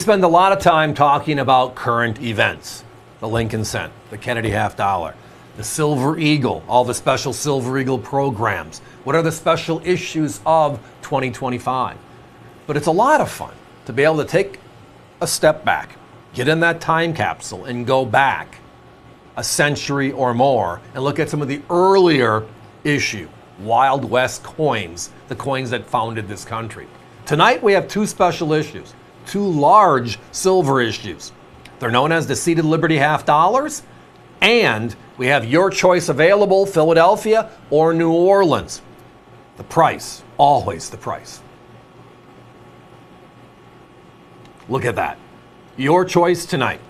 Spend a lot of time talking about current events. The Lincoln Cent, the Kennedy half dollar, the Silver Eagle, all the special Silver Eagle programs. What are the special issues of 2025? But it's a lot of fun to be able to take a step back, get in that time capsule and go back a century or more and look at some of the earlier issue, Wild West coins, the coins that founded this country. Tonight we have two special issues. Two large silver issues. They're known as the Seated Liberty half dollars, and we have your choice available, Philadelphia or New Orleans. The price, always the price. Look at that. Your choice tonight.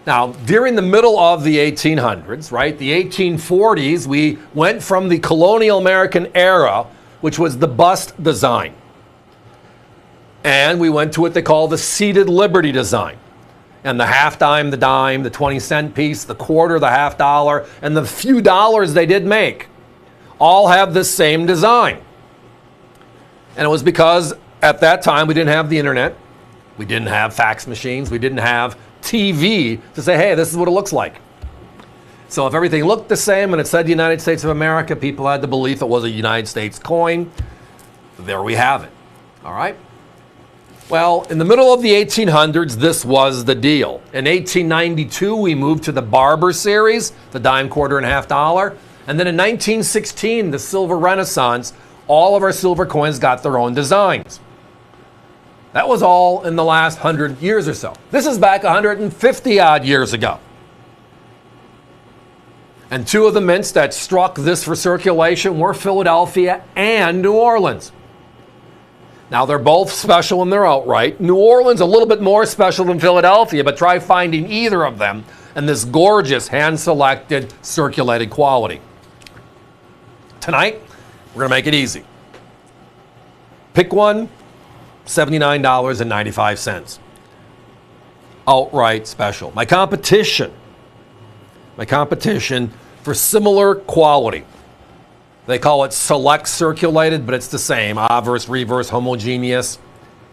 Now, during the middle of the 1800s, right, the 1840s, we went from the colonial American era, which was the bust design, and we went to what they call the Seated Liberty design. And the half dime, the dime, the 20-cent piece, the quarter, the half dollar, and the few dollars they did make all have the same design. And it was because at that time we didn't have the internet, we didn't have fax machines, we didn't have TV to say, hey, this is what it looks like. So if everything looked the same and it said United States of America, people had the belief it was a United States coin. There we have it. All right? Well, in the middle of the 1800s, this was the deal. In 1892, we moved to the Barber series, the dime, quarter, and half dollar. And then in 1916, the Silver Renaissance, all of our silver coins got their own designs. That was all in the last 100 years or so. This is back 150 odd years ago. And two of the mints that struck this for circulation were Philadelphia and New Orleans. Now, they're both special in their outright. New Orleans a little bit more special than Philadelphia, but try finding either of them and this gorgeous hand-selected circulated quality. Tonight, we're going to make it easy. Pick one, $79.95. Outright special. My competition for similar quality. They call it select circulated, but it's the same. Obverse, reverse, homogeneous.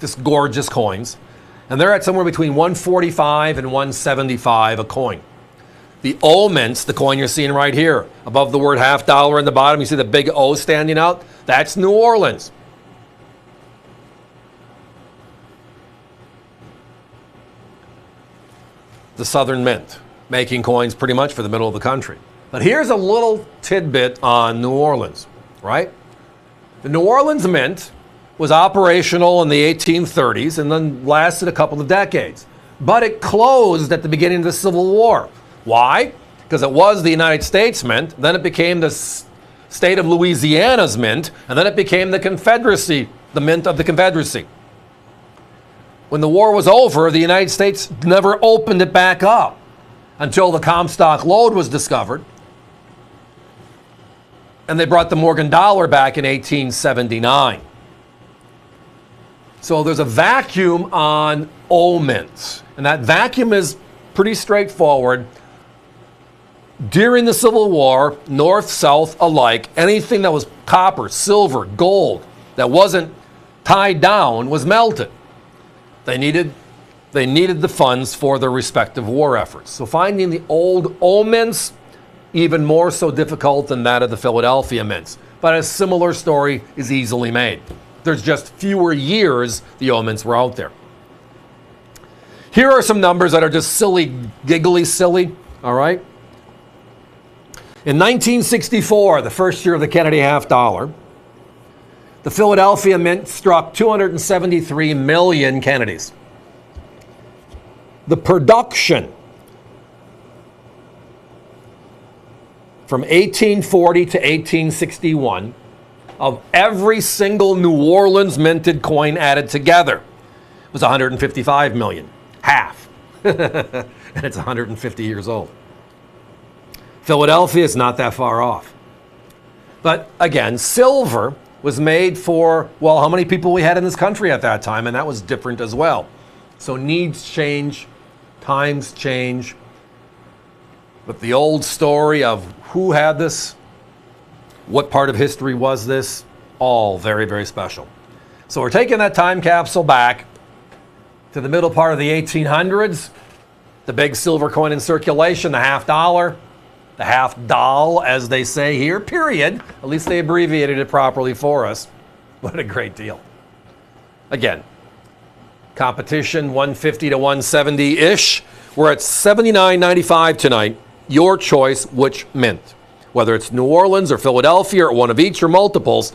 Just gorgeous coins. And they're at somewhere between $145 and $175 a coin. The O mints, the coin you're seeing right here, above the word half dollar in the bottom, you see the big O standing out? That's New Orleans. The Southern Mint, making coins pretty much for the middle of the country. But here's a little tidbit on New Orleans, right? The New Orleans Mint was operational in the 1830s and then lasted a couple of decades. But it closed at the beginning of the Civil War. Why? Because it was the United States Mint, then it became the state of Louisiana's Mint, and then it became the Confederacy, the Mint of the Confederacy. When the war was over, the United States never opened it back up until the Comstock Lode was discovered. And they brought the Morgan dollar back in 1879. So there's a vacuum on O mints. And that vacuum is pretty straightforward. During the Civil War, North, South alike, anything that was copper, silver, gold, that wasn't tied down was melted. They needed the funds for their respective war efforts. So finding the old O mints, even more so difficult than that of the Philadelphia mints. But a similar story is easily made. There's just fewer years the O mints were out there. Here are some numbers that are just silly, giggly silly, all right? In 1964, the first year of the Kennedy half dollar, the Philadelphia Mint struck 273 million Kennedys. The production from 1840 to 1861 of every single New Orleans minted coin added together was 155 million. Half. And it's 150 years old. Philadelphia is not that far off. But again, silver was made for, well, how many people we had in this country at that time, and that was different as well. So needs change, times change. But the old story of who had this, what part of history was this, all very, very special. So we're taking that time capsule back to the middle part of the 1800s, the big silver coin in circulation, the half dollar, the half doll, as they say here, period. At least they abbreviated it properly for us. What a great deal. Again, competition 150 to 170-ish. We're at $79.95 tonight. Your choice, which mint? Whether it's New Orleans or Philadelphia or one of each or multiples.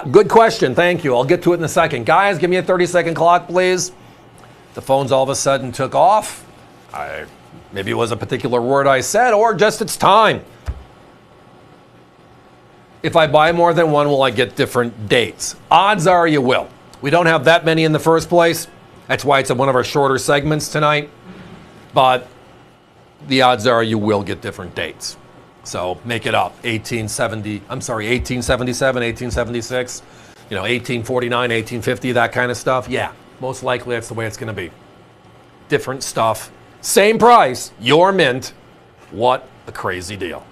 Good question. Thank you. I'll get to it in a second. Guys, give me a 30-second clock, please. The phones all of a sudden took off. Maybe it was a particular word I said, or just it's time. If I buy more than one, will I get different dates? Odds are you will. We don't have that many in the first place. That's why it's one of our shorter segments tonight. But the odds are you will get different dates. So make it up. 1877, 1876, 1849, 1850, that kind of stuff. Yeah, most likely that's the way it's going to be. Different stuff. Same price. Your mint. What a crazy deal.